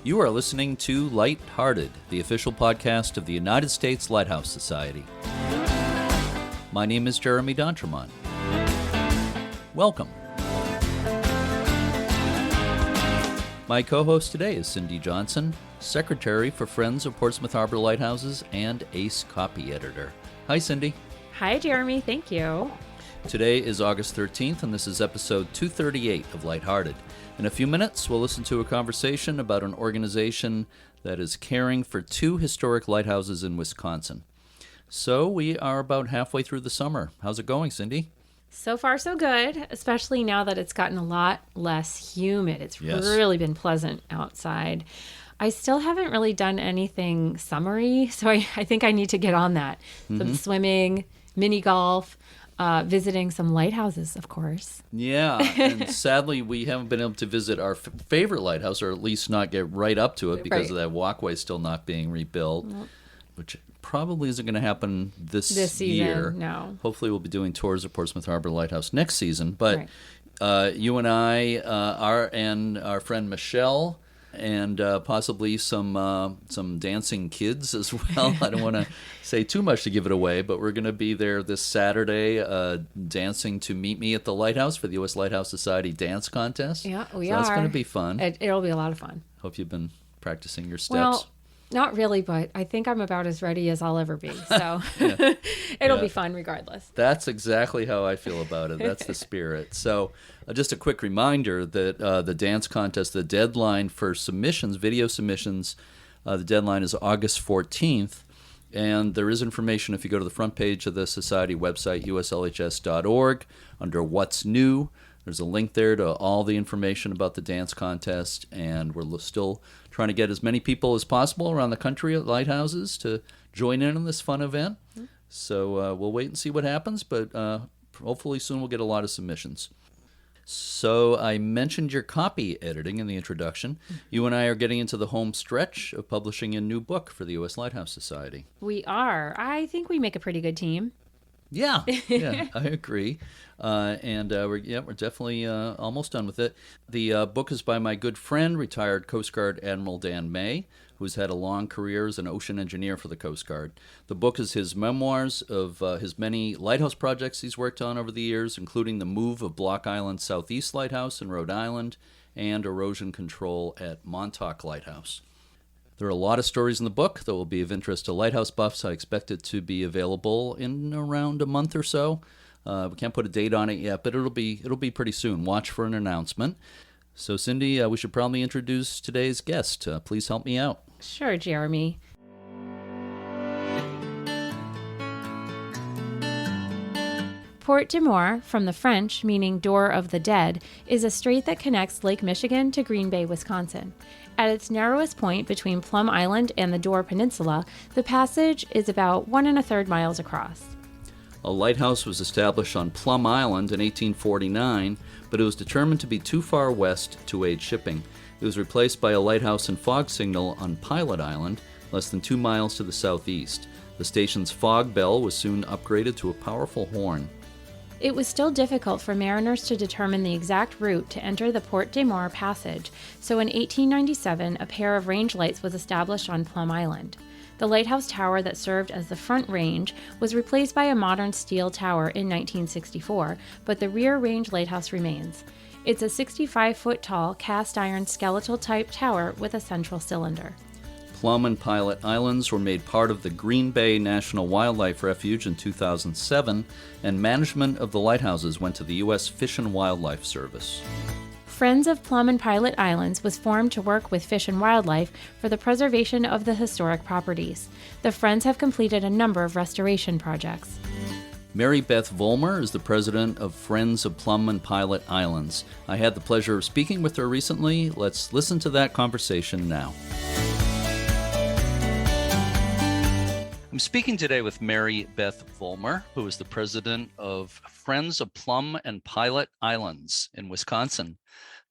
You are listening to Lighthearted, the official podcast of the United States Lighthouse Society. My name is Jeremy D'Entremont. Welcome. My co-host today is Cindy Johnson, Secretary for Friends of Portsmouth Harbor Lighthouses and ACE copy editor. Hi, Cindy. Hi, Jeremy. Thank you. Today is August 13th, and this is episode 238 of Lighthearted. In a few minutes, we'll listen to a conversation about an organization that is caring for 2 historic lighthouses in Wisconsin. So we are about halfway through the summer. How's it going, Cindy? So far, so good, especially now that it's gotten a lot less humid. It's really been pleasant outside. I still haven't really done anything summery, so I think I need to get on that. Some swimming, mini golf, visiting some lighthouses, of course. Yeah, and sadly, we haven't been able to visit our favorite lighthouse, or at least not get right up to it because of that walkway still not being rebuilt, which probably isn't going to happen this year. No. Hopefully, we'll be doing tours of Portsmouth Harbor Lighthouse next season. But you and I and our friend Michelle, and possibly some dancing kids as well. I don't want to say too much to give it away, but we're going to be there this Saturday dancing to Meet Me at the Lighthouse for the U.S. Lighthouse Society Dance Contest. Yeah, we are. That's going to be fun. It'll be a lot of fun. Hope you've been practicing your steps. Well, not really, but I think I'm about as ready as I'll ever be. So it'll be fun regardless. That's exactly how I feel about it. That's the spirit. So just a quick reminder that the dance contest, the deadline for submissions, video submissions, the deadline is August 14th. And there is information if you go to the front page of the Society website, uslhs.org, under What's New. There's a link there to all the information about the dance contest, and we're still trying to get as many people as possible around the country at lighthouses to join in on this fun event. So we'll wait and see what happens, but hopefully soon we'll get a lot of submissions. So I mentioned your copy editing in the introduction. You and I are getting into the home stretch of publishing a new book for the U.S. Lighthouse Society. We are. I think we make a pretty good team. Yeah, I agree. We're definitely almost done with it. The book is by my good friend, retired Coast Guard Admiral Dan May, who's had a long career as an ocean engineer for the Coast Guard. The book is his memoirs of his many lighthouse projects he's worked on over the years, including the move of Block Island Southeast Lighthouse in Rhode Island and erosion control at Montauk Lighthouse. There are a lot of stories in the book that will be of interest to lighthouse buffs. I expect it to be available in around a month or so. We can't put a date on it yet, but it'll be pretty soon. Watch for an announcement. So, Cindy, we should probably introduce today's guest. Please help me out. Sure, Jeremy. Porte de Mort, from the French meaning Door of the Dead, is a strait that connects Lake Michigan to Green Bay, Wisconsin. At its narrowest point between Plum Island and the Door Peninsula, the passage is about 1 1/3 miles across. A lighthouse was established on Plum Island in 1849, but it was determined to be too far west to aid shipping. It was replaced by a lighthouse and fog signal on Pilot Island, less than 2 miles to the southeast. The station's fog bell was soon upgraded to a powerful horn. It was still difficult for mariners to determine the exact route to enter the Porte de Mort passage, so in 1897 a pair of range lights was established on Plum Island. The lighthouse tower that served as the front range was replaced by a modern steel tower in 1964, but the rear range lighthouse remains. It's a 65-foot tall cast-iron skeletal-type tower with a central cylinder. Plum and Pilot Islands were made part of the Green Bay National Wildlife Refuge in 2007, and management of the lighthouses went to the U.S. Fish and Wildlife Service. Friends of Plum and Pilot Islands was formed to work with Fish and Wildlife for the preservation of the historic properties. The Friends have completed a number of restoration projects. Mary Beth Volmer is the president of Friends of Plum and Pilot Islands. I had the pleasure of speaking with her recently. Let's listen to that conversation now. I'm speaking today with Mary Beth Volmer, who is the president of Friends of Plum and Pilot Islands in Wisconsin.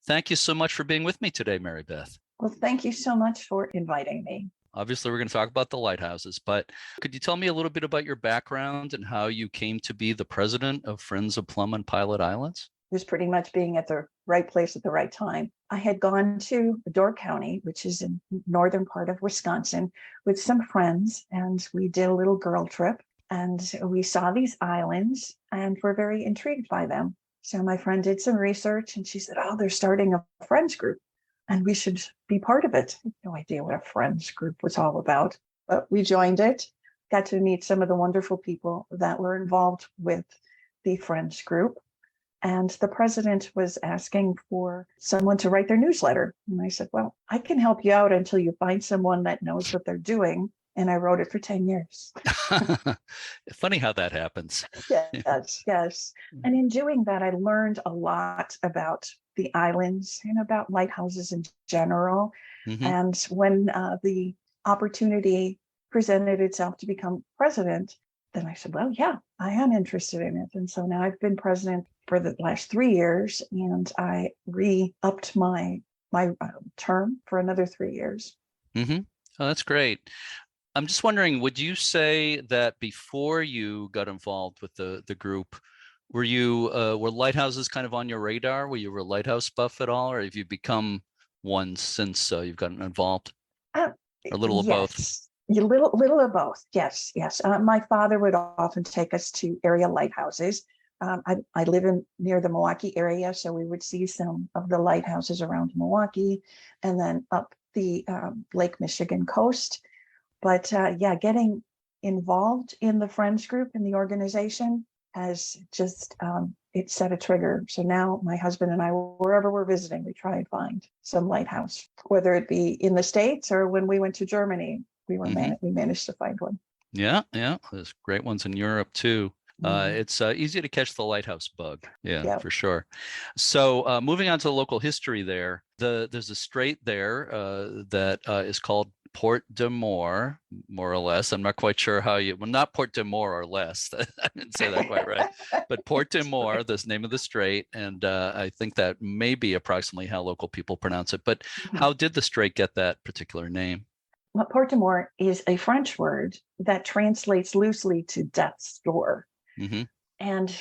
Thank you so much for being with me today, Mary Beth. Well, thank you so much for inviting me. Obviously, we're going to talk about the lighthouses, but could you tell me a little bit about your background and how you came to be the president of Friends of Plum and Pilot Islands? Just pretty much being at the right place at the right time. I had gone to Door County, which is in northern part of Wisconsin, with some friends, and we did a little girl trip. And we saw these islands and were very intrigued by them. So my friend did some research and she said, oh, they're starting a friends group and we should be part of it. I had no idea what a friends group was all about, but we joined it, got to meet some of the wonderful people that were involved with the friends group. And the president was asking for someone to write their newsletter. And I said, well, I can help you out until you find someone that knows what they're doing. And I wrote it for 10 years. Funny how that happens. Yes. And in doing that, I learned a lot about the islands and about lighthouses in general. Mm-hmm. And when the opportunity presented itself to become president, then I said, well, yeah, I am interested in it. And so now I've been president for the last 3 years, and I re-upped my term for another 3 years. Mm-hmm. Oh, that's great. I'm just wondering, would you say that before you got involved with the group, were lighthouses kind of on your radar? Were you a lighthouse buff at all, or have you become one since you've gotten involved? A little of both. A little of both. Yes. My father would often take us to area lighthouses. I live near the Milwaukee area, so we would see some of the lighthouses around Milwaukee, and then up the Lake Michigan coast. But getting involved in the friends group in the organization has just, it set a trigger. So now my husband and I, wherever we're visiting, we try and find some lighthouse, whether it be in the States or when we went to Germany, we managed to find one. Yeah. There's great ones in Europe too. It's easy to catch the lighthouse bug. Yeah, for sure. So moving on to the local history there, there's a strait there that is called Porte de More or less. I'm not quite sure how not Porte de More or less. I didn't say that quite right. But Porte de More, this name of the strait. And I think that may be approximately how local people pronounce it. But how did the strait get that particular name? Well, Porte de More is a French word that translates loosely to death's door. Mm-hmm. And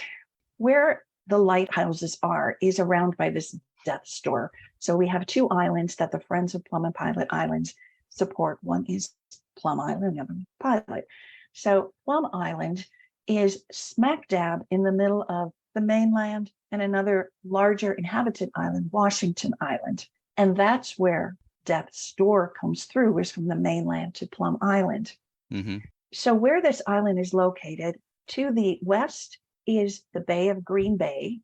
where the lighthouses are is around by this death's door. So we have 2 islands that the Friends of Plum and Pilot Islands support. One is Plum Island, the other is Pilot. So Plum Island is smack dab in the middle of the mainland and another larger inhabited island, Washington Island. And that's where Death's Door comes through, is from the mainland to Plum Island. Mm-hmm. So where this island is located, to the west is the Bay of Green Bay.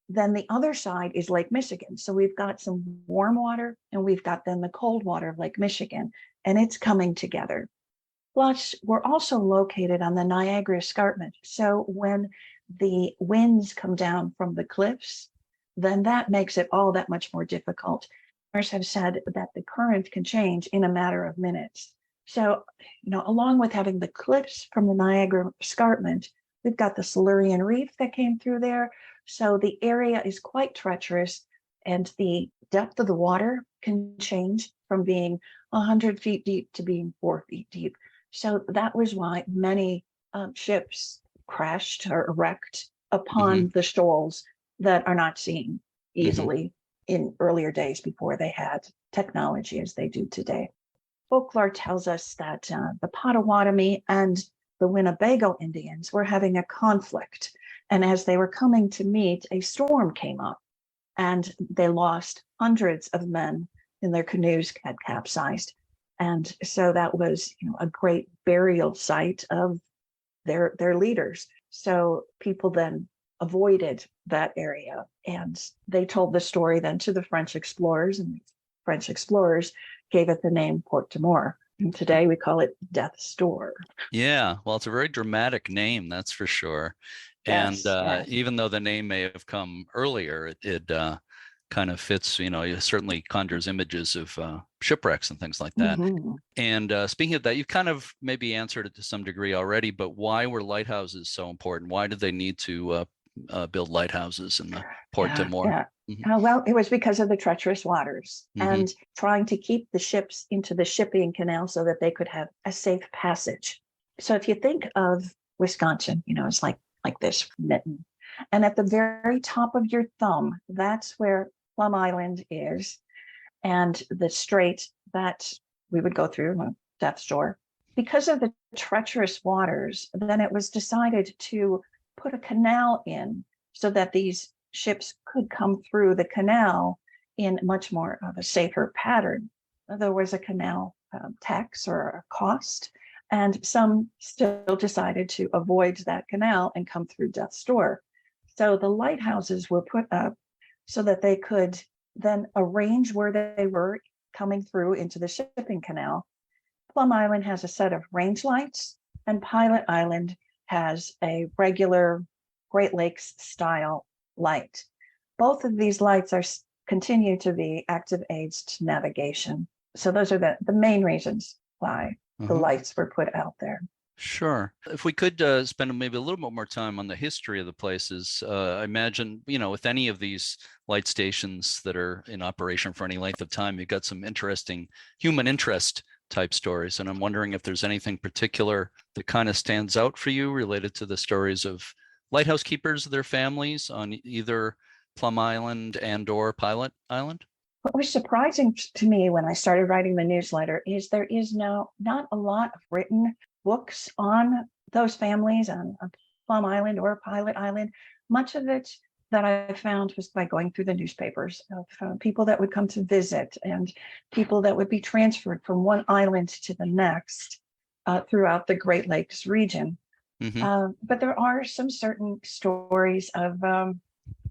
Then the other side is Lake Michigan. So we've got some warm water and we've got then the cold water of Lake Michigan, and it's coming together. Plus, we're also located on the Niagara Escarpment. So when the winds come down from the cliffs, then that makes it all that much more difficult. Others have said that the current can change in a matter of minutes. So, along with having the cliffs from the Niagara Escarpment, we've got the Silurian Reef that came through there. So the area is quite treacherous, and the depth of the water can change from being 100 feet deep to being 4 feet deep. So that was why many ships crashed or wrecked upon the shoals that are not seen easily in earlier days before they had technology as they do today. Folklore tells us that the Potawatomi and the Winnebago Indians were having a conflict. And as they were coming to meet, a storm came up and they lost hundreds of men in their canoes had capsized. And so that was, a great burial site of their leaders. So people then avoided that area, and they told the story then to the French explorers, and the French explorers gave it the name Porte de More. And today we call it Death's Door. Yeah, well, it's a very dramatic name, that's for sure. Yes, And even though the name may have come earlier, it kind of fits, it certainly conjures images of shipwrecks and things like that. And speaking of that, you've kind of maybe answered it to some degree already, but why were lighthouses so important? Why did they need to build lighthouses in the Porte de More? Well, it was because of the treacherous waters and trying to keep the ships into the shipping canal so that they could have a safe passage. So if you think of Wisconsin, it's like this mitten. And at the very top of your thumb, that's where Plum Island is and the strait that we would go through, Death's Door. Because of the treacherous waters, then it was decided to put a canal in so that these ships could come through the canal in much more of a safer pattern. There was a canal tax or a cost, and some still decided to avoid that canal and come through Death's Door. So the lighthouses were put up so that they could then arrange where they were coming through into the shipping canal. Plum Island has a set of range lights, and Pilot Island has a regular Great Lakes style light. Both of these lights continue to be active aids to navigation. So those are the main reasons why the lights were put out there. Sure. If we could spend maybe a little bit more time on the history of the places, I imagine, with any of these light stations that are in operation for any length of time, you've got some interesting human interest type stories. And I'm wondering if there's anything particular that kind of stands out for you related to the stories of lighthouse keepers, their families on either Plum Island and or Pilot Island? What was surprising to me when I started writing the newsletter is there is now not a lot of written books on those families on Plum Island or Pilot Island. Much of it that I found was by going through the newspapers of people that would come to visit and people that would be transferred from one island to the next throughout the Great Lakes region. But there are some certain stories of,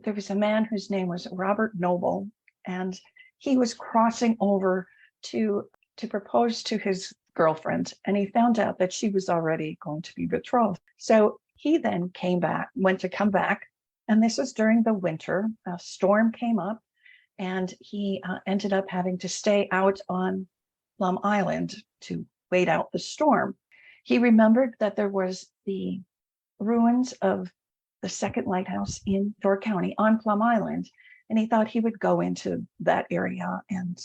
there was a man whose name was Robert Noble, and he was crossing over to propose to his girlfriend, and he found out that she was already going to be betrothed. So he then went to come back, and this was during the winter. A storm came up, and he ended up having to stay out on Plum Island to wait out the storm. He remembered that there was the ruins of the second lighthouse in Door County on Plum Island, and he thought he would go into that area. And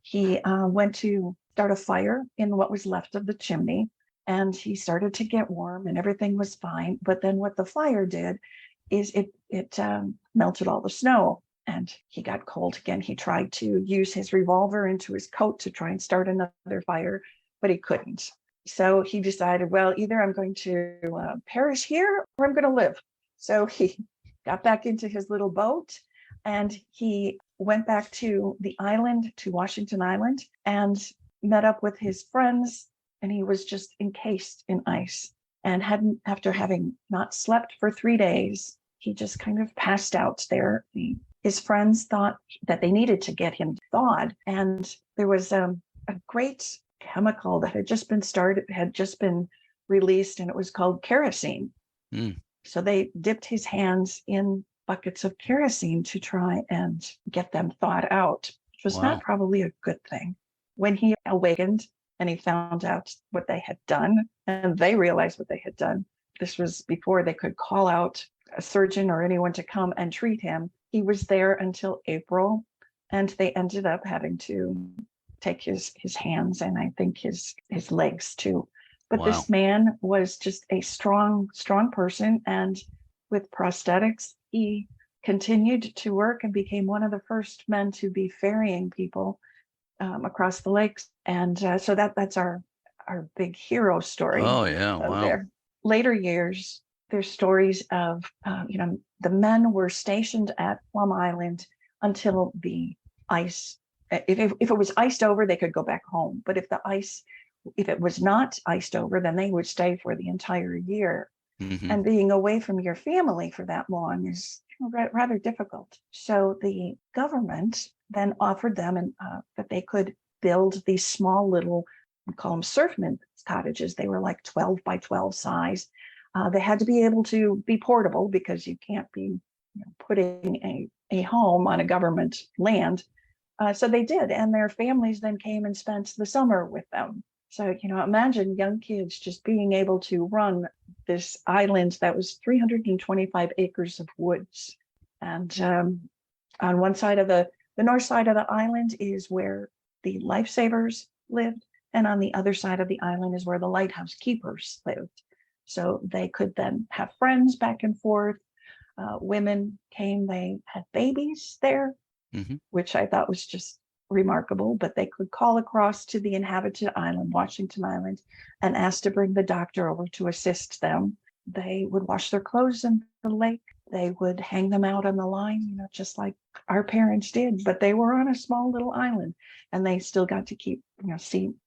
he went to start a fire in what was left of the chimney, and he started to get warm and everything was fine. But then what the fire did is it melted all the snow, and he got cold again. He tried to use his revolver into his coat to try and start another fire, but he couldn't. So he decided, well, either I'm going to perish here or I'm going to live. So he got back into his little boat, and he went back to the island, to Washington Island, and met up with his friends. And he was just encased in ice, and after having not slept for 3 days, he just kind of passed out there. His friends thought that they needed to get him thawed, and there was a great chemical that had just been released, and it was called kerosene. So they dipped his hands in buckets of kerosene to try and get them thawed out, which was not probably a good thing. When he awakened and he found out what they had done, and they realized what they had done, this was before they could call out a surgeon or anyone to come and treat him. He was there until April, and they ended up having to take his hands and I think his legs too. But this man was just a strong person, and with prosthetics, he continued to work and became one of the first men to be ferrying people across the lakes. And so that's our big hero story. Oh yeah, wow. There. Later years, there's stories of the men were stationed at Plum Island until the ice. If it was iced over, they could go back home. But if it was not iced over, then they would stay for the entire year. And being away from your family for that long is rather difficult. So the government then offered them that they could build these small little, we call them surfman cottages. They were like 12 by 12 size. They had to be able to be portable because you can't be putting a home on a government land. So they did, and their families then came and spent the summer with them. So, imagine young kids just being able to run this island that was 325 acres of woods. And on one side of the north side of the island is where the lifesavers lived. And on the other side of the island is where the lighthouse keepers lived. So they could then have friends back and forth. Women came, they had babies there. Hmm. which I thought was just remarkable. But they could call across to the inhabited island, Washington Island, and ask to bring the doctor over to assist them. They would wash their clothes in the lake. They would hang them out on the line, just like our parents did. But they were on a small little island, and they still got to keep,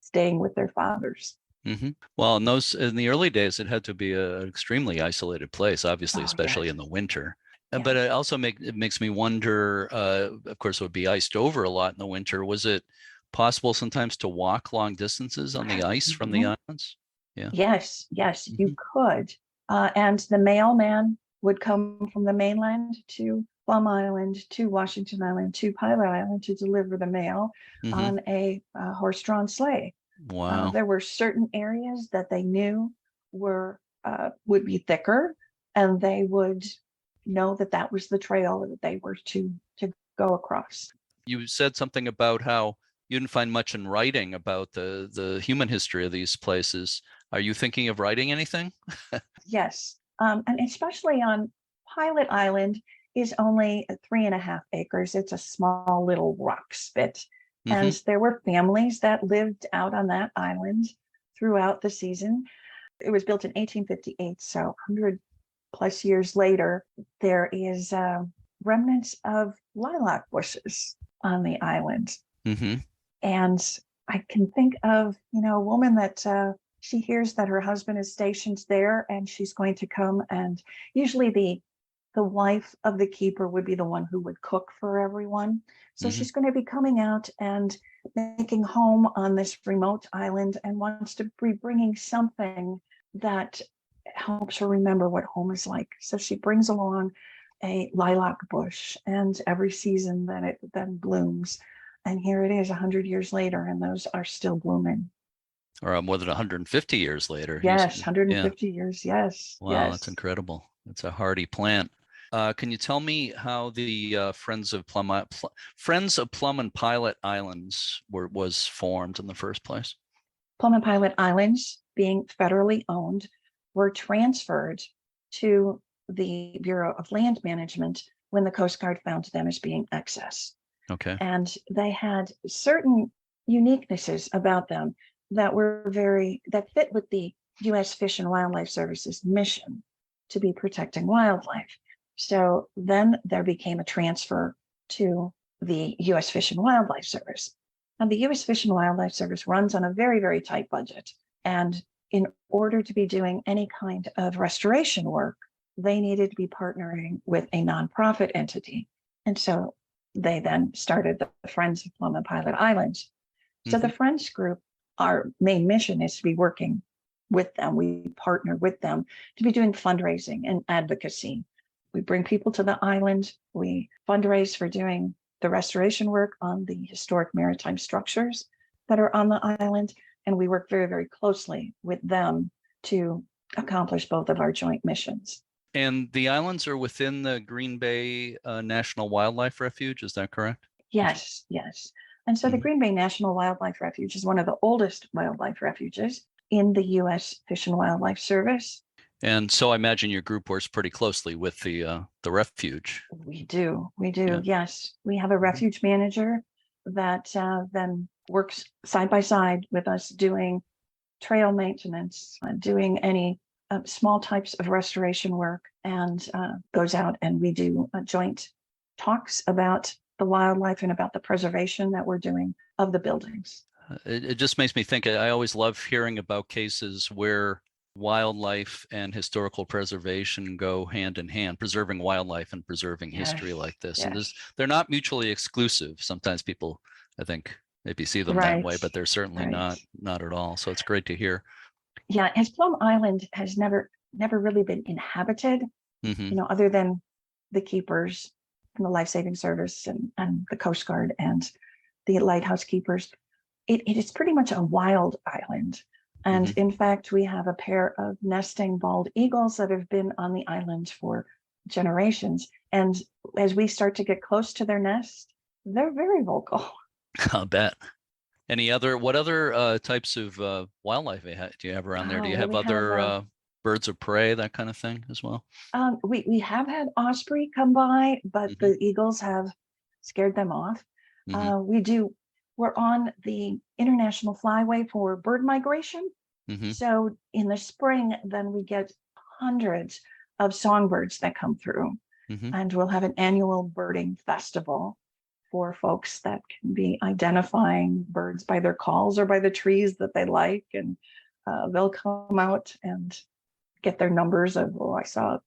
staying with their fathers. Hmm. Well, in the early days, it had to be an extremely isolated place, obviously, Oh, especially yes. in the winter. But Yes. it makes me wonder. Of course, it would be iced over a lot in the winter. Was it possible sometimes to walk long distances on the ice from the Mhm. islands? Yeah. Yes, yes, Hmm. you could. And the mailman would come from the mainland to Plum Island, to Washington Island, to Pilot Island to deliver the mail Hmm. on a horse-drawn sleigh. Wow. There were certain areas that they knew would be thicker, and they would know that that was the trail that they were to go across. You said something about how you didn't find much in writing about the human history of these places. Are you thinking of writing anything? Yes, and especially on Pilot Island is only 3.5 acres. It's a small little rock spit, Hmm. and there were families that lived out on that island throughout the season. It was built in 1858, so 100 plus years later, there is remnants of lilac bushes on the island. Hmm. And I can think of, a woman that she hears that her husband is stationed there, and she's going to come. And usually the wife of the keeper would be the one who would cook for everyone. So Hmm. she's going to be coming out and making home on this remote island, and wants to be bringing something that helps her remember what home is like. So she brings along a lilac bush, and every season then it then blooms. And here it is 100 years later, and those are still blooming. Or more than 150 years later. Yes, Yeah. 150 years. Yes, Wow, that's yes. incredible. It's a hardy plant. Can you tell me how the Friends of Plum and Pilot Islands was formed in the first place? Plum and Pilot Islands, being federally owned, were transferred to the Bureau of Land Management when the Coast Guard found them as being excess. Okay. And they had certain uniquenesses about them that fit with the U.S. Fish and Wildlife Service's mission to be protecting wildlife. So then there became a transfer to the U.S. Fish and Wildlife Service. And the U.S. Fish and Wildlife Service runs on a very, very tight budget. And in order to be doing any kind of restoration work, they needed to be partnering with a nonprofit entity. And so they then started the Friends of Plum and Pilot Islands. So Hmm. the Friends group, our main mission is to be working with them. We partner with them to be doing fundraising and advocacy. We bring people to the island. We fundraise for doing the restoration work on the historic maritime structures that are on the island. And we work very, very closely with them to accomplish both of our joint missions. And the islands are within the Green Bay National Wildlife Refuge, is that correct? Yes, yes. And so the Mhm. Green Bay National Wildlife Refuge is one of the oldest wildlife refuges in the U.S. Fish and Wildlife Service. And so I imagine your group works pretty closely with the refuge. We do, Yeah. yes. We have a Mhm. refuge manager that then works side by side with us doing trail maintenance, doing any small types of restoration work, and goes out and we do joint talks about the wildlife and about the preservation that we're doing of the buildings. It just makes me think. I always love hearing about cases where wildlife and historical preservation go hand in hand, preserving wildlife and preserving history Yes, like this. And yes, they're not mutually exclusive. Sometimes people, I think, maybe see them that right, way, but they're certainly right. not at all. So it's great to hear. Yeah, as Plum Island has never really been inhabited, Hmm. other than the keepers from the Life Saving Service and the Coast Guard and the lighthouse keepers. It is pretty much a wild island. And Hmm. in fact, we have a pair of nesting bald eagles that have been on the island for generations. And as we start to get close to their nest, they're very vocal. I'll bet. What other types of wildlife do you have around there? Do Oh, you well, have we have other birds of prey, that kind of thing as well? we have had osprey come by, but Hmm. the eagles have scared them off. Mm-hmm. We're on the international flyway for bird migration. Mm-hmm. So in the spring, then we get hundreds of songbirds that come through. Mm-hmm. And we'll have an annual birding festival for folks that can be identifying birds by their calls or by the trees that they like. And they'll come out and get their numbers of, oh, I saw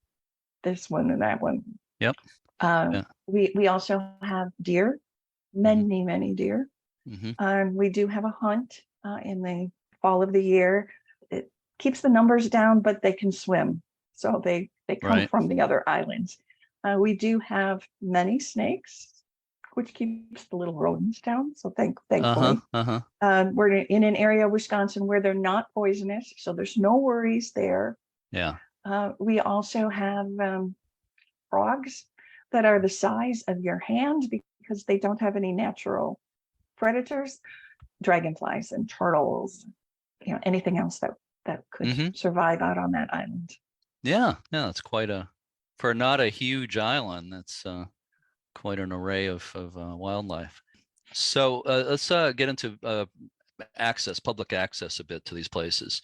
this one and that one. Yep. Yeah. We also have deer, many deer. Mm-hmm. We do have a hunt in the fall of the year. It keeps the numbers down, but they can swim. So they come from the other islands. We do have many snakes, which keeps the little rodents down. So thankfully. We're in an area of Wisconsin where they're not poisonous. So there's no worries there. Yeah. We also have frogs that are the size of your hand because they don't have any natural predators, dragonflies and turtles, anything else that could survive out on that island. Yeah, it's quite for not a huge island, that's quite an array of wildlife. So let's get into public access a bit to these places.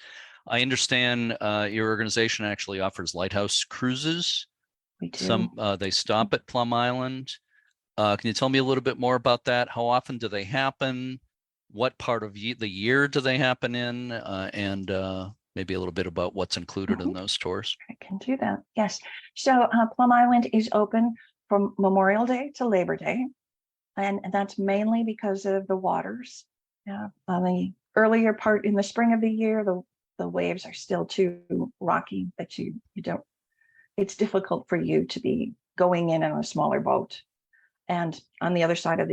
I understand your organization actually offers Lighthouse cruises. We do. They stop at Plum Island. Can you tell me a little bit more about that? How often do they happen? What part of the year do they happen in? And maybe a little bit about what's included in those tours. I can do that. Yes. So Plum Island is open from Memorial Day to Labor Day. And that's mainly because of the waters. On the earlier part in the spring of the year, the waves are still too rocky that you don't, it's difficult for you to be going in a smaller boat. And on the other side of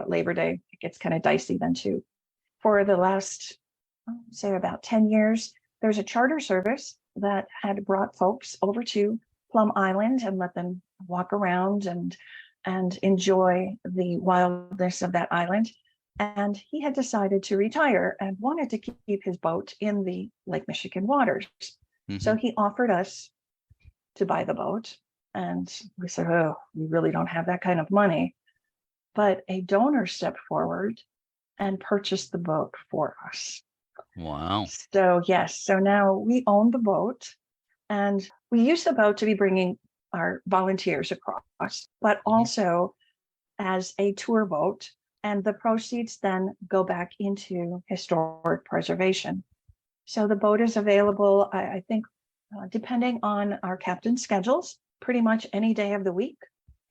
Labor Day, it gets kind of dicey then too. For the last, say about 10 years, there's a charter service that had brought folks over to Plum Island and let them walk around and enjoy the wildness of that island. And he had decided to retire and wanted to keep his boat in the Lake Michigan waters. So he offered us to buy the boat. And we said, oh, we really don't have that kind of money. But a donor stepped forward and purchased the boat for us. Wow. So yes, so now we own the boat, and we use the boat to be bringing our volunteers across, but also as a tour boat. And the proceeds then go back into historic preservation. So the boat is available, I think, depending on our captain's schedules, pretty much any day of the week.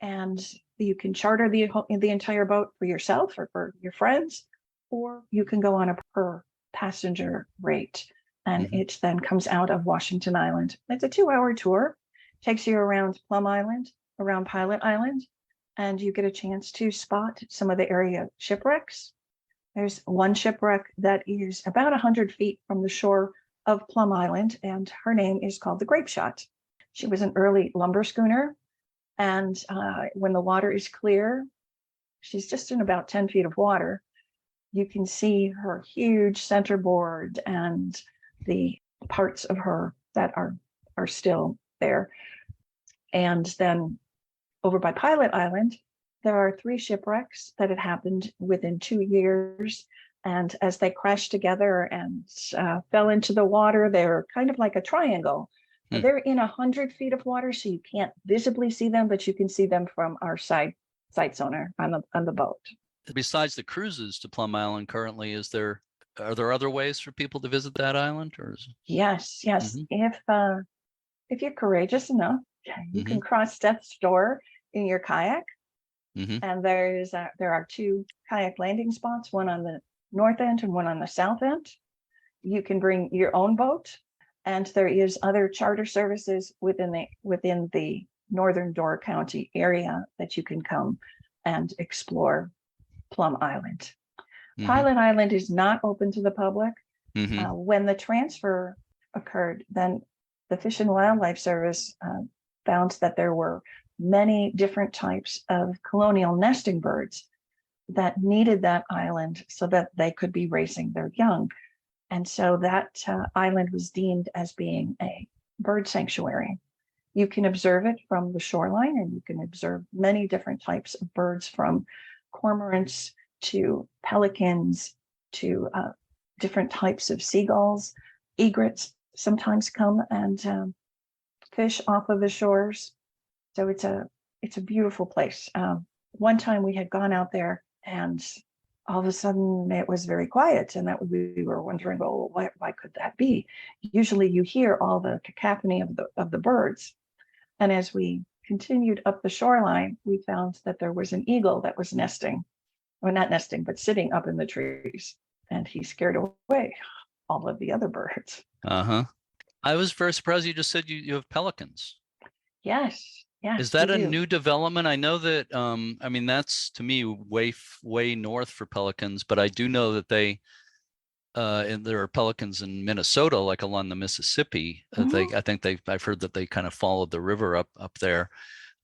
And you can charter the entire boat for yourself or for your friends, or you can go on a per passenger rate. And it then comes out of Washington Island. It's a 2-hour tour, takes you around Plum Island, around Pilot Island, and you get a chance to spot some of the area shipwrecks. There's one shipwreck that is about 100 feet from the shore of Plum Island, and her name is called the Grape Shot. She was an early lumber schooner, and when the water is clear, she's just in about 10 feet of water. You can see her huge centerboard and the parts of her that are still there. And then over by Pilot Island, there are 3 shipwrecks that had happened within 2 years. And as they crashed together and fell into the water, they're kind of like a triangle. They're in 100 feet of water, so you can't visibly see them, but you can see them from our sight sonar on the boat. Besides the cruises to Plum Island currently, are there other ways for people to visit that island? Yes. If you're courageous enough, you can cross Death's Door in your kayak. And there are 2 kayak landing spots, one on the north end and one on the south end. You can bring your own boat, and there is other charter services within the northern Door County area that you can come and explore Plum Island. Pilot Island is not open to the public. When the transfer occurred, then the Fish and Wildlife Service found that there were many different types of colonial nesting birds that needed that island so that they could be raising their young. And so that island was deemed as being a bird sanctuary. You can observe it from the shoreline, and you can observe many different types of birds, from cormorants to pelicans to different types of seagulls. Egrets sometimes come and fish off of the shores. So it's a beautiful place. One time we had gone out there, and all of a sudden it was very quiet, and that we were wondering, well, why could that be? Usually you hear all the cacophony of the birds. And as we continued up the shoreline, we found that there was an eagle that was nesting, or not nesting, but sitting up in the trees. And he scared away all of the other birds. Uh-huh. I was very surprised you just said you have pelicans. Yes. Yes. Is that we a do. new development? I know that, I mean, that's to me way north for pelicans, but I do know that and there are pelicans in Minnesota, like along the Mississippi. I've heard that they kind of followed the river up there.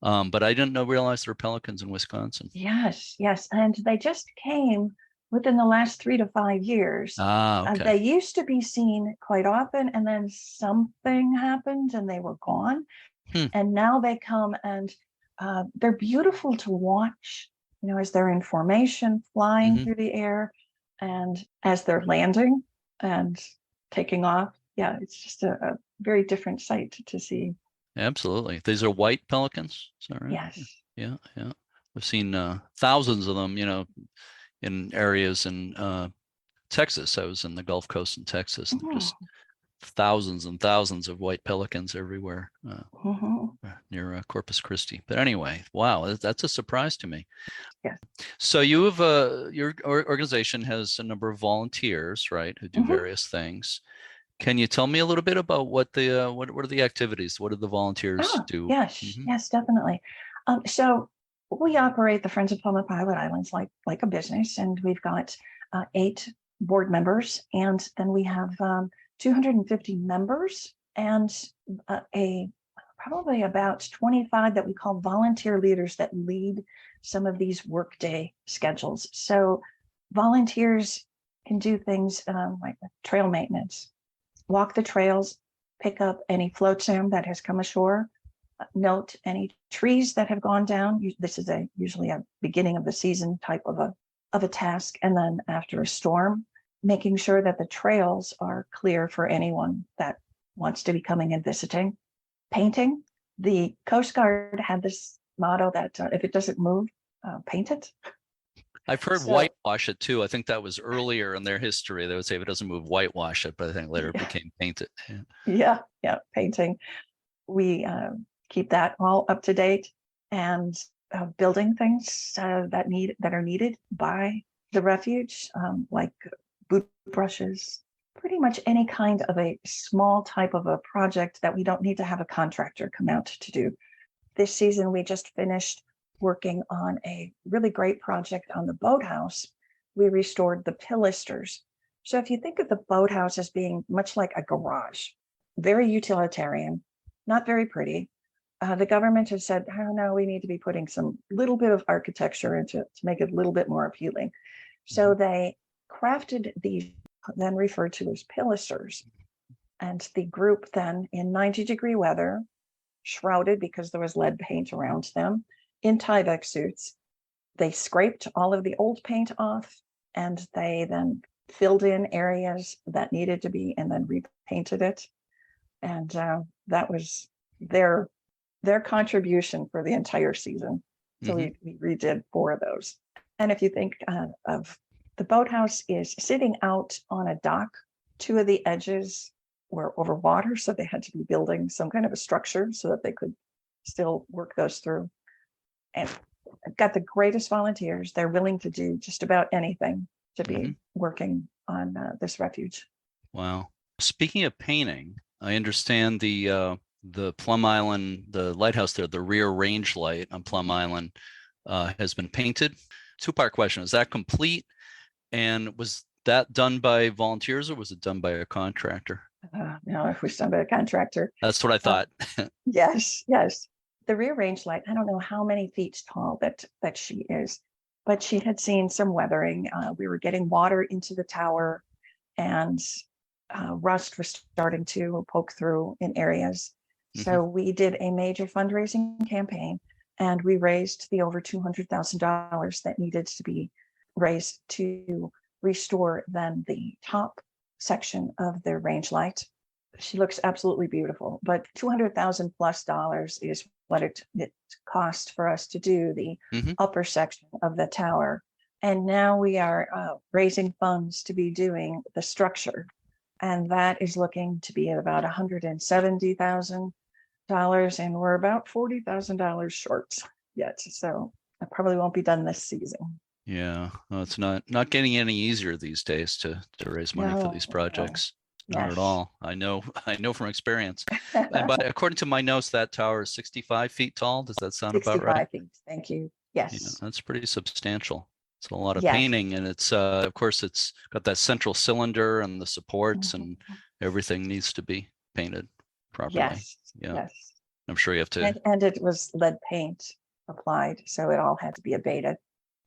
But I didn't realize there were pelicans in Wisconsin. Yes. Yes. And they just came within the last 3 to 5 years. Okay. They used to be seen quite often, and then something happened and they were gone. And now they come, and they're beautiful to watch, as they're in formation, flying through the air, and as they're landing and taking off. Yeah, it's just a very different sight to see. Absolutely. These are white pelicans, is that right? Yes. Yeah. We've seen thousands of them, in areas in Texas. I was in the Gulf Coast in Texas, and just thousands and thousands of white pelicans everywhere near Corpus Christi. But anyway, wow, that's a surprise to me. Yes. So you have your organization has a number of volunteers, right, who do various things. Can you tell me a little bit about what are the activities? What do the volunteers do? Yes, definitely. So we operate the Friends of Plum and Pilot Islands like a business, and we've got 8 board members, and then we have 250 members, and probably about 25 that we call volunteer leaders that lead some of these workday schedules. So volunteers can do things like trail maintenance, walk the trails, pick up any float sand that has come ashore, note any trees that have gone down. This is usually a beginning of the season type of a task. And then after a storm, making sure that the trails are clear for anyone that wants to be coming and visiting. Painting. The Coast Guard had this motto that if it doesn't move, paint it. I've heard whitewash it too. I think that was earlier in their history. They would say if it doesn't move, whitewash it, but I think later it became paint it. Yeah, painting. We keep that all up to date, and building things that are needed by the refuge, like boot brushes, pretty much any kind of a small type of a project that we don't need to have a contractor come out to do. This season, we just finished working on a really great project on the boathouse. We restored the pilasters. So if you think of the boathouse as being much like a garage, very utilitarian, not very pretty, the government has said, oh no, we need to be putting some little bit of architecture into it to make it a little bit more appealing. So they crafted these, then referred to as pilasters. And the group then, in 90-degree weather, shrouded because there was lead paint around them, in Tyvek suits, they scraped all of the old paint off, and they then filled in areas that needed to be, and then repainted it. And that was their contribution for the entire season. So we redid 4 of those. And if you think of the boathouse is sitting out on a dock, 2 of the edges were over water, so they had to be building some kind of a structure so that they could still work those through. And I've got the greatest volunteers. They're willing to do just about anything to be working on this refuge. Wow. Speaking of painting, I understand the Plum Island, the lighthouse there, the rear range light on Plum Island has been painted. 2-part question. Is that complete? And was that done by volunteers, or was it done by a contractor? No, it was done by a contractor. That's what I thought. Yes. The rear range light, I don't know how many feet tall that she is, but she had seen some weathering. We were getting water into the tower, and rust was starting to poke through in areas. So we did a major fundraising campaign, and we raised the over $200,000 that needed to be raised to restore then the top section of the range light. She looks absolutely beautiful, but $200,000+ is what it cost for us to do the upper section of the tower. And now we are raising funds to be doing the structure. And that is looking to be at about $170,000, and we're about $40,000 short yet. So I probably won't be done this season. Yeah, well, it's not getting any easier these days to raise money for these projects. Not at all. I know from experience. And according to my notes, that tower is 65 feet tall. Does that sound about right? 65 feet. Thank you. Yes. Yeah, that's pretty substantial. It's a lot of painting, and it's of course it's got that central cylinder and the supports, and everything needs to be painted properly. Yes. Yeah. Yes. I'm sure you have to. And it was lead paint applied, so it all had to be abated.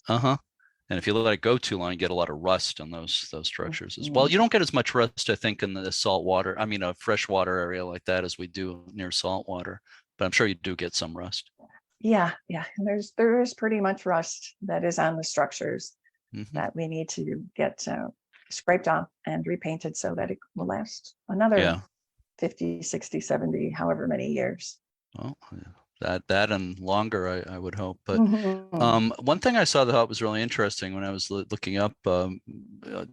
And if you let it go too long, you get a lot of rust on those structures as well. You don't get as much rust, I think, in the saltwater. I mean, a freshwater area like that as we do near saltwater. But I'm sure you do get some rust. Yeah. There is pretty much rust that is on the structures that we need to get scraped off and repainted so that it will last another 50, 60, 70, however many years. Well, that and longer, I would hope. But one thing I saw that I thought was really interesting when I was looking up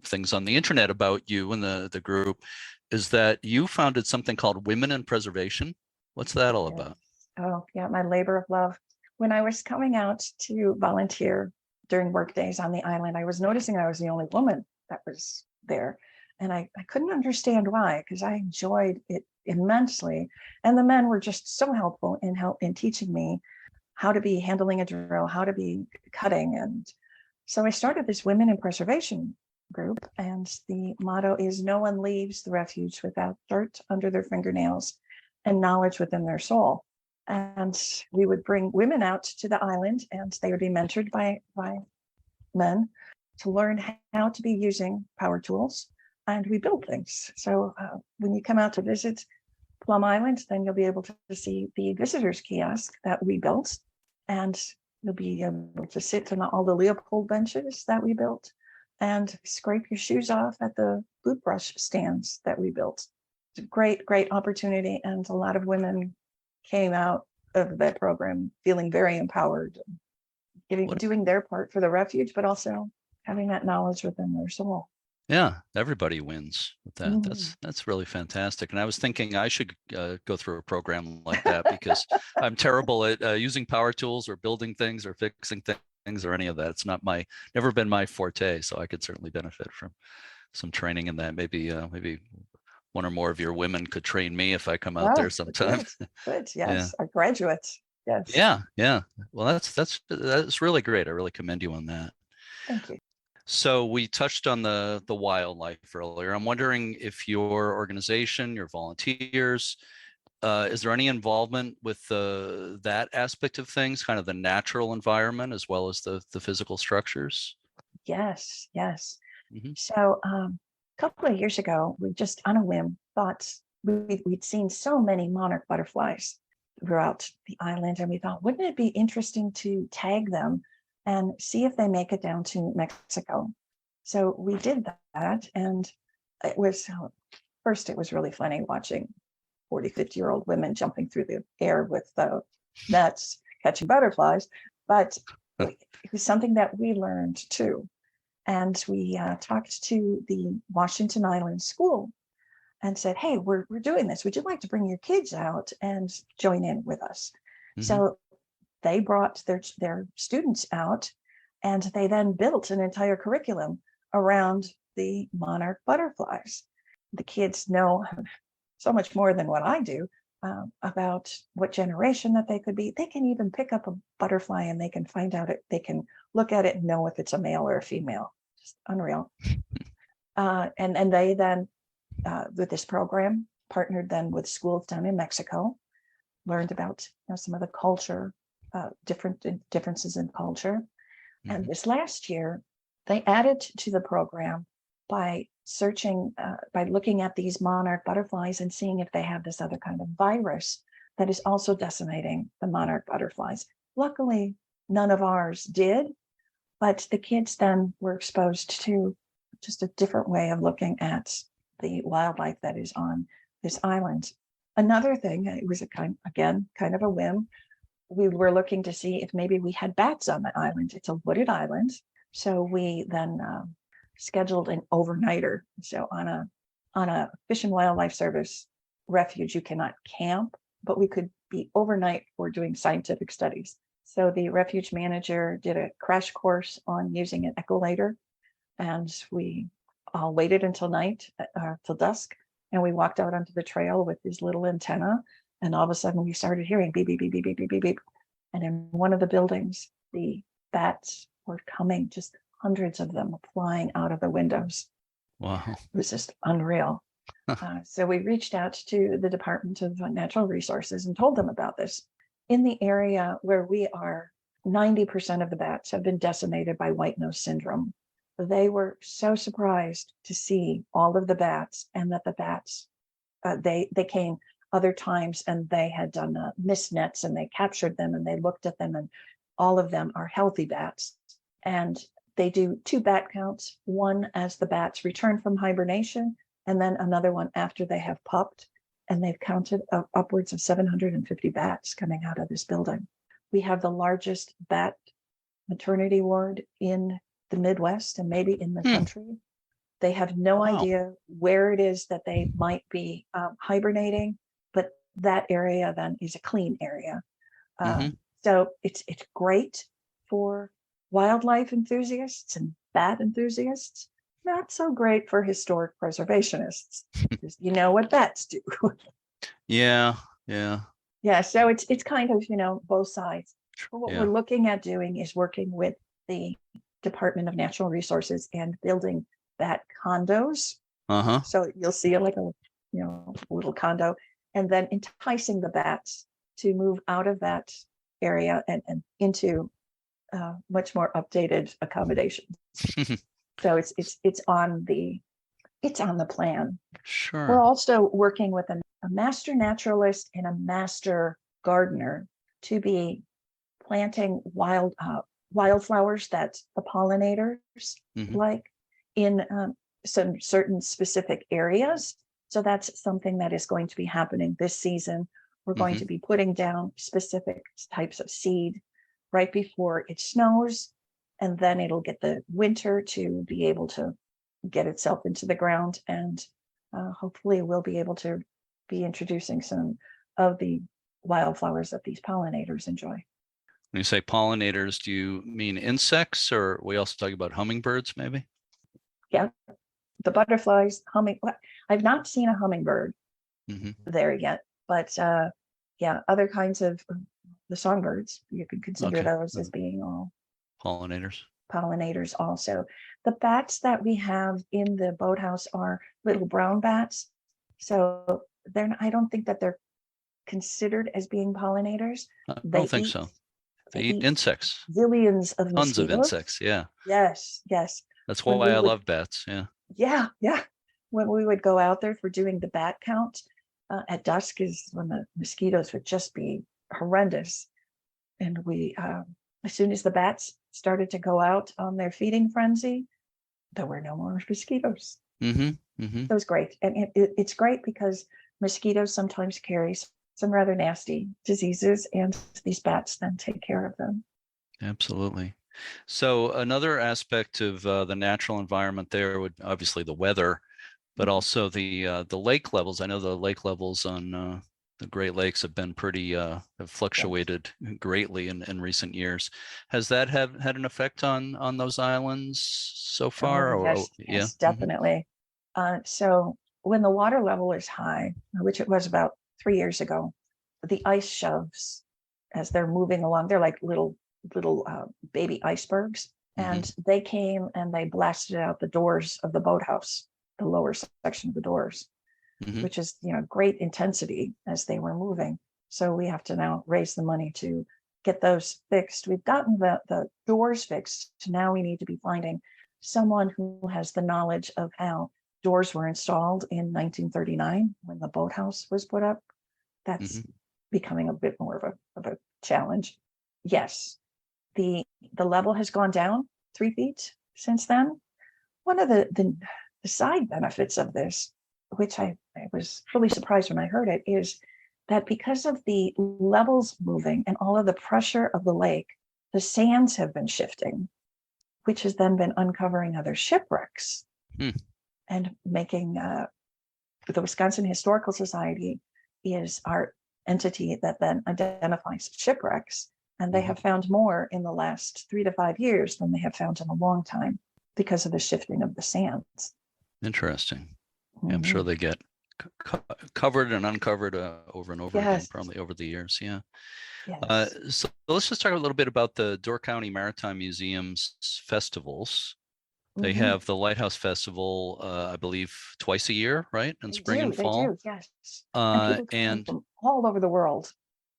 things on the internet about you and the group is that you founded something called Women in Preservation. What's that all about? Oh, yeah, my labor of love. When I was coming out to volunteer during work days on the island, I was noticing I was the only woman that was there. And I couldn't understand why, because I enjoyed it immensely. And the men were just so helpful in teaching me how to be handling a drill, how to be cutting. And so I started this Women in Preservation group. And the motto is no one leaves the refuge without dirt under their fingernails and knowledge within their soul. And we would bring women out to the island, and they would be mentored by men to learn how to be using power tools. And we build things. So when you come out to visit Plum Island, then you'll be able to see the visitors kiosk that we built. And you'll be able to sit on all the Leopold benches that we built and scrape your shoes off at the boot brush stands that we built. It's a great, great opportunity. And a lot of women came out of that program feeling very empowered, doing their part for the refuge, but also having that knowledge within their soul. Yeah, everybody wins with that. That's really fantastic. And I was thinking I should go through a program like that because I'm terrible at using power tools or building things or fixing things or any of that. It's never been my forte. So I could certainly benefit from some training in that. Maybe one or more of your women could train me if I come out there sometime. Good. Yes, our graduates. Yes. Yeah. Well, that's really great. I really commend you on that. Thank you. So we touched on the wildlife earlier. I'm wondering if your organization, your volunteers, is there any involvement with that aspect of things, kind of the natural environment as well as the physical structures? Yes. So a couple of years ago, we just on a whim thought we'd seen so many monarch butterflies throughout the island, and we thought, wouldn't it be interesting to tag them and see if they make it down to Mexico? So we did that, and it was really funny watching 40, 50-year-old women jumping through the air with nets catching butterflies, but it was something that we learned too. And we talked to the Washington Island School and said, hey, we're doing this. Would you like to bring your kids out and join in with us? So they brought their students out, and they then built an entire curriculum around the monarch butterflies. The kids know so much more than what I do about what generation that they could be. They can even pick up a butterfly and they can find out they can look at it and know if it's a male or a female. Just unreal. And they then, with this program, partnered then with schools down in Mexico, learned about some of the culture, differences in culture. And this last year, they added to the program by searching, by looking at these monarch butterflies and seeing if they have this other kind of virus that is also decimating the monarch butterflies. Luckily, none of ours did, but the kids then were exposed to just a different way of looking at the wildlife that is on this island. Another thing, it was kind of a whim. We were looking to see if maybe we had bats on the island. It's a wooded island. So we then scheduled an overnighter. So on a Fish and Wildlife Service refuge, you cannot camp, but we could be overnight for doing scientific studies. So the refuge manager did a crash course on using an echolator, and we all waited until night, till dusk, and we walked out onto the trail with his little antenna, and all of a sudden we started hearing beep, beep, beep, beep, beep, beep, beep, beep. And in one of the buildings, the bats were coming, just hundreds of them flying out of the windows. Wow. It was just unreal. So we reached out to the Department of Natural Resources and told them about this. In the area where we are, 90% of the bats have been decimated by white nose syndrome. They were so surprised to see all of the bats, and that the bats, they came other times and they had done mist nets, and they captured them and they looked at them, and all of them are healthy bats. And they do 2 bat counts, one as the bats return from hibernation, and then another one after they have pupped. And they've counted upwards of 750 bats coming out of this building. We have the largest bat maternity ward in the Midwest and maybe in the country. They have no idea where it is that they might be hibernating, but that area then is a clean area. So it's great for wildlife enthusiasts and bat enthusiasts. Not so great for historic preservationists. You know what bats do. Yeah. So it's kind of, both sides. But what we're looking at doing is working with the Department of Natural Resources and building bat condos. So you'll see like a little condo, and then enticing the bats to move out of that area and into much more updated accommodations. So it's on the plan. Sure. We're also working with a master naturalist and a master gardener to be planting wildflowers that the pollinators like in some certain specific areas. So that's something that is going to be happening this season. We're going to be putting down specific types of seed right before it snows, and then it'll get the winter to be able to get itself into the ground. And hopefully we'll be able to be introducing some of the wildflowers that these pollinators enjoy. When you say pollinators, do you mean insects, or are we also talking about hummingbirds maybe? Yeah, the butterflies, I've not seen a hummingbird there yet, but other kinds of the songbirds, you could consider those as being all pollinators also. The bats that we have in the boathouse are little brown bats. So I don't think that they're considered as being pollinators. I don't think so. They eat insects. Zillions of Tons mosquitoes. of insects, yeah. Yes. That's why I love bats, Yeah. When we would go out there for doing the bat count at dusk is when the mosquitoes would just be horrendous. And we, as soon as the bats started to go out on their feeding frenzy, there were no more mosquitoes. It was great. And it's great because mosquitoes sometimes carry some rather nasty diseases, and these bats then take care of them. Absolutely. So another aspect of the natural environment there would obviously the weather, but also the lake levels. I know the lake levels on the Great Lakes have been pretty have fluctuated greatly in recent years. Has that had an effect on those islands so far? Yes, definitely. So when the water level is high, which it was about 3 years ago, the ice shelves, as they're moving along, they're like little baby icebergs, and they came and they blasted out the doors of the boathouse, the lower section of the doors, which is great intensity as they were moving. So we have to now raise the money to get those fixed. We've gotten the doors fixed. Now we need to be finding someone who has the knowledge of how doors were installed in 1939 when the boathouse was put up. That's becoming a bit more of a challenge. Yes, the level has gone down 3 feet since then. One of the side benefits of this, which I was really surprised when I heard it, is that because of the levels moving and all of the pressure of the lake, the sands have been shifting, which has then been uncovering other shipwrecks and making the Wisconsin Historical Society is our entity that then identifies shipwrecks. And they have found more in the last 3 to 5 years than they have found in a long time because of the shifting of the sands. Interesting. Yeah, I'm sure they get covered and uncovered over and over again, probably over the years. Yeah. Yes. So let's just talk a little bit about the Door County Maritime Museum's festivals. They have the Lighthouse Festival, I believe, twice a year, right? In spring and fall. They do, yes. And people come from all over the world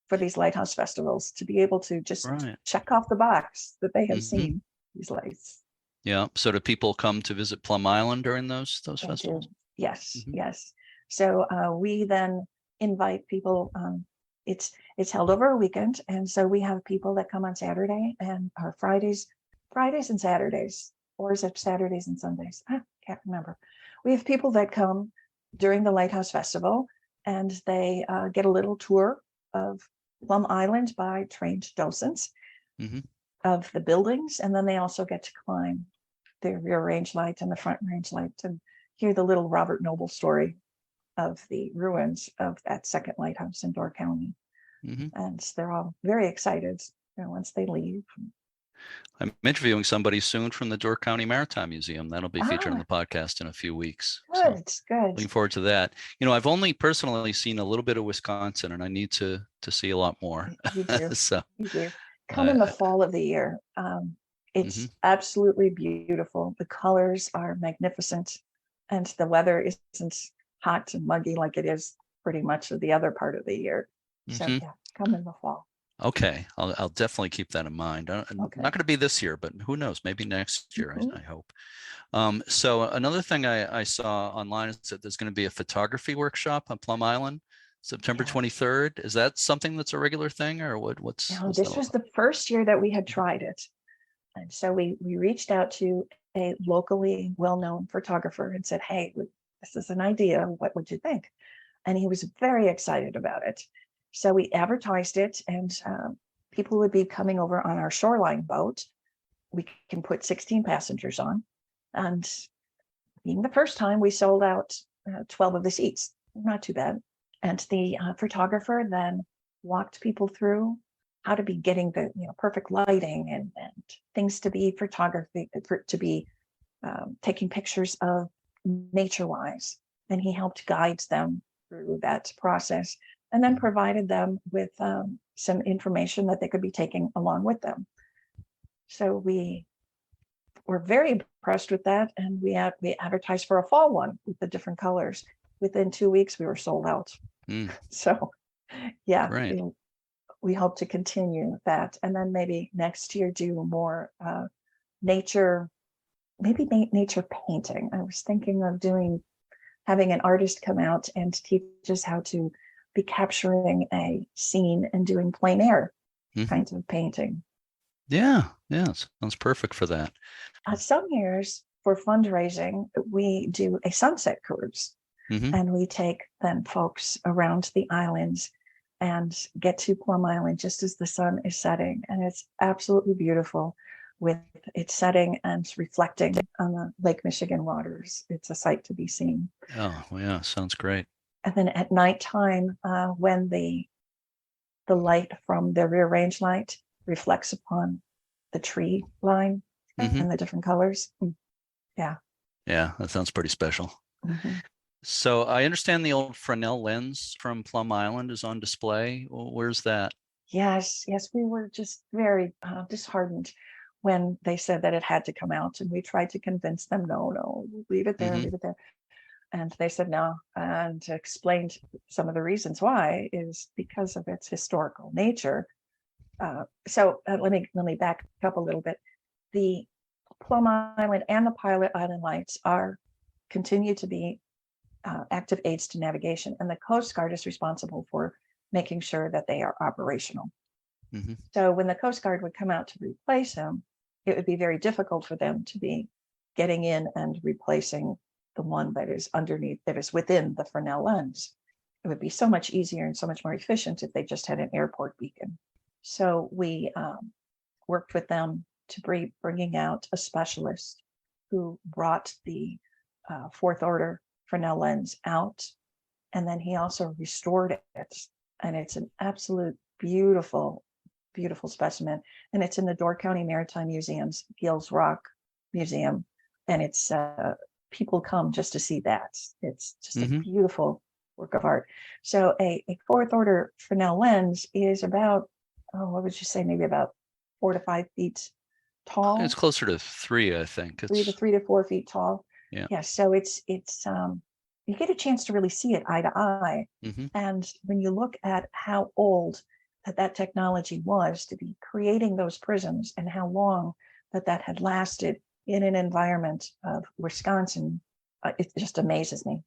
for these lighthouse festivals to be able to just check off the box that they have seen these lights. Yeah. So do people come to visit Plum Island during those festivals? Yes, yes. So we then invite people. It's held over a weekend, and so we have people that come on Saturday and or Fridays and Saturdays, or is it Saturdays and Sundays? I can't remember. We have people that come during the Lighthouse Festival, and they get a little tour of Plum Island by trained docents of the buildings, and then they also get to climb the rear range light and the front range light and hear the little Robert Noble story of the ruins of that second lighthouse in Door County. And they're all very excited, once they leave. I'm interviewing somebody soon from the Door County Maritime Museum. That'll be featured on the podcast in a few weeks. Good. Looking forward to that. I've only personally seen a little bit of Wisconsin, and I need to see a lot more. You do. So you do. Come in the fall of the year. It's absolutely beautiful. The colors are magnificent, and the weather isn't hot and muggy like it is pretty much of the other part of the year. So yeah, come in the fall. Okay, I'll definitely keep that in mind. Not going to be this year, but who knows? Maybe next year. I hope. So another thing I saw online is that there's going to be a photography workshop on Plum Island, September 23rd. Is that something that's a regular thing, or what's? No, this was the first year that we had tried it, and so we reached out to a locally well-known photographer and said, "Hey, this is an idea. What would you think?" And he was very excited about it. So we advertised it, and people would be coming over on our shoreline boat. We can put 16 passengers on. And being the first time, we sold out 12 of the seats. Not too bad. And the photographer then walked people through how to be getting the perfect lighting and things to be photography, to be taking pictures of nature-wise. And he helped guide them through that process, and then provided them with some information that they could be taking along with them. So we were very impressed with that, and we advertised for a fall one with the different colors. Within 2 weeks, we were sold out. So, yeah, we hope to continue that, and then maybe next year do more nature, maybe nature painting. I was thinking of having an artist come out and teach us how to be capturing a scene and doing plein air kinds of painting. Yeah, sounds perfect for that. Some years for fundraising, we do a sunset cruise, and we take then folks around the islands and get to Plum Island just as the sun is setting, and it's absolutely beautiful with it setting and reflecting on the Lake Michigan waters. It's a sight to be seen. Oh, yeah, sounds great. And then at nighttime, when the light from the rear range light reflects upon the tree line and the different colors. Yeah, that sounds pretty special. So I understand the old Fresnel lens from Plum Island is on display. Where's that? Yes, we were just very disheartened when they said that it had to come out, and we tried to convince them, no, leave it there, leave it there. And they said no, and explained some of the reasons why is because of its historical nature. So let me back up a little bit. The Plum Island and the Pilot Island lights continue to be active aids to navigation, and the Coast Guard is responsible for making sure that they are operational. Mm-hmm. So when the Coast Guard would come out to replace them, it would be very difficult for them to be getting in and replacing the one that is underneath, that is within the Fresnel lens. It would be so much easier and so much more efficient if they just had an airport beacon. So we worked with them to bringing out a specialist who brought the fourth order Fresnel lens out. And then he also restored it. And it's an absolute beautiful, beautiful specimen. And it's in the Door County Maritime Museum's Gills Rock Museum. And it's people come just to see that. It's just a beautiful work of art. So a fourth order Fresnel lens is about, what would you say, maybe about 4 to 5 feet tall. It's closer to 3, I think. It's 3 to 4 feet tall. Yeah. Yeah. So it's you get a chance to really see it eye to eye. And when you look at how old that technology was to be creating those prisms and how long that had lasted in an environment of Wisconsin, it just amazes me.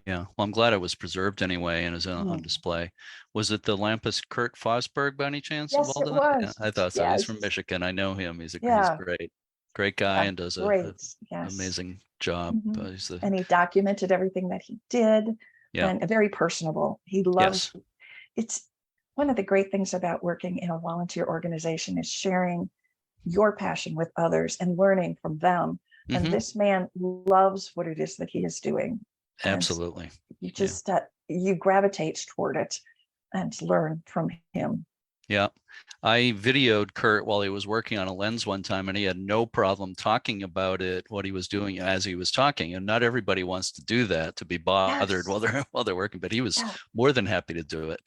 Yeah. Well, I'm glad it was preserved anyway and is on display. Was it the lampist Kurt Fosberg by any chance? Yes, it was. Yeah, I thought so. Yes. He's from Michigan. I know him. He's Yeah. great guy and does an Yes. amazing job. And he documented everything that he did. Yeah. And very personable. He loves. It's one of the great things about working in a volunteer organization is sharing your passion with others and learning from them. And this man loves what it is that he is doing. Absolutely. You just you gravitate toward it and learn from him. Yeah. I videoed Kurt while he was working on a lens one time, and he had no problem talking about it, what he was doing as he was talking. And not everybody wants to do that, to be bothered while they're working, but he was more than happy to do it.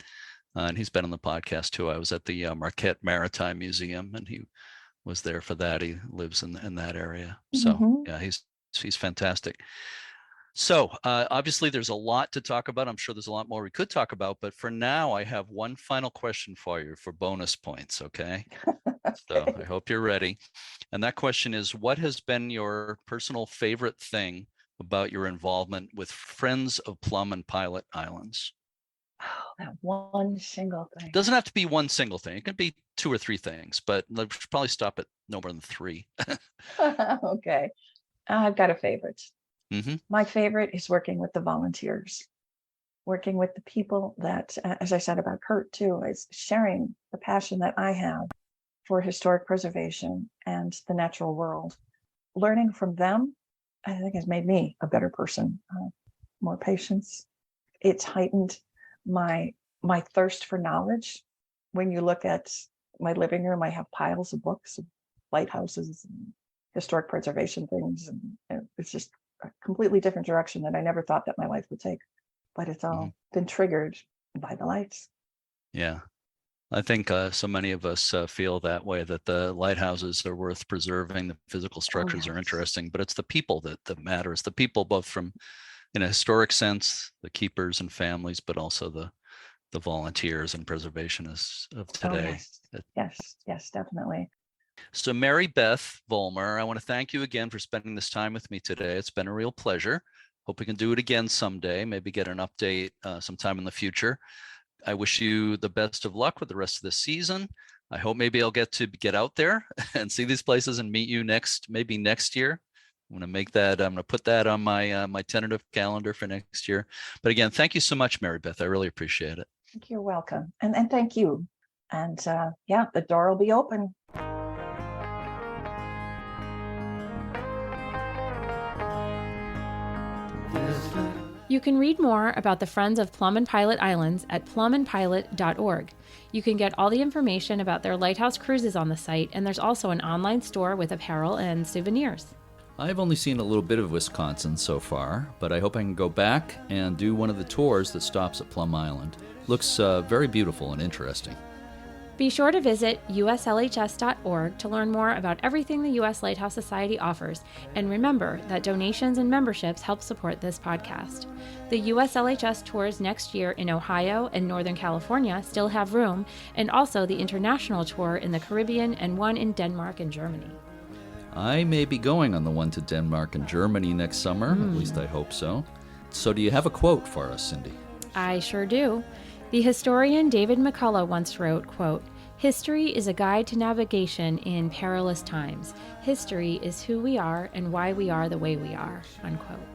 And he's been on the podcast too. I was at the Marquette Maritime Museum, and he was there for that. He lives in that area. So yeah, he's fantastic. So obviously there's a lot to talk about. I'm sure there's a lot more we could talk about, but for now I have one final question for you for bonus points, okay? So I hope you're ready. And that question is, what has been your personal favorite thing about your involvement with Friends of Plum and Pilot Islands? Oh, that one single thing. It doesn't have to be one single thing. It can be 2 or 3 things, but let's probably stop at no more than 3. Okay. I've got a favorite. My favorite is working with the volunteers, working with the people that, as I said about Kurt too, is sharing the passion that I have for historic preservation and the natural world. Learning from them, I think, has made me a better person, more patience. It's heightened my thirst for knowledge. When you look at my living room, I have piles of books, of lighthouses, and historic preservation things, and it's just a completely different direction that I never thought that my life would take, but it's all been triggered by the lights. Yeah. I think so many of us feel that way, that the lighthouses are worth preserving. The physical structures are interesting, but it's the people that matter. It's the people, both from, in a historic sense, the keepers and families, but also the volunteers and preservationists of today. Yes, definitely. So Mary Beth Volmer, I want to thank you again for spending this time with me today. It's been a real pleasure. Hope we can do it again someday, maybe get an update sometime in the future. I wish you the best of luck with the rest of the season. I hope maybe I'll get to get out there and see these places and meet you maybe next year. I'm going to put that on my tentative calendar for next year. But again, thank you so much, Mary Beth. I really appreciate it. You're welcome. And thank you. And the door will be open. You can read more about the Friends of Plum and Pilot Islands at plumandpilot.org. You can get all the information about their lighthouse cruises on the site, and there's also an online store with apparel and souvenirs. I've only seen a little bit of Wisconsin so far, but I hope I can go back and do one of the tours that stops at Plum Island. Looks very beautiful and interesting. Be sure to visit uslhs.org to learn more about everything the U.S. Lighthouse Society offers, and remember that donations and memberships help support this podcast. The USLHS tours next year in Ohio and Northern California still have room, and also the international tour in the Caribbean and one in Denmark and Germany. I may be going on the one to Denmark and Germany next summer, at least I hope so. So do you have a quote for us, Cindy? I sure do. The historian David McCullough once wrote, quote, "History is a guide to navigation in perilous times. History is who we are and why we are the way we are," unquote.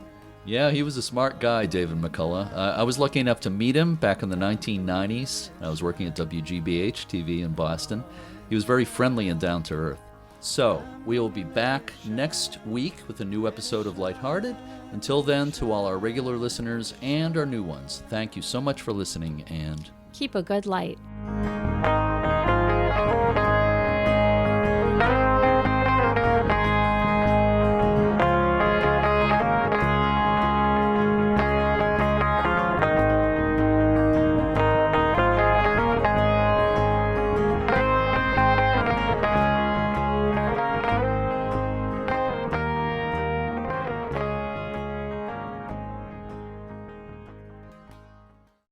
Yeah, he was a smart guy, David McCullough. I was lucky enough to meet him back in the 1990s. I was working at WGBH TV in Boston. He was very friendly and down to earth. So, we will be back next week with a new episode of Lighthearted. Until then, to all our regular listeners and our new ones, thank you so much for listening, and keep a good light.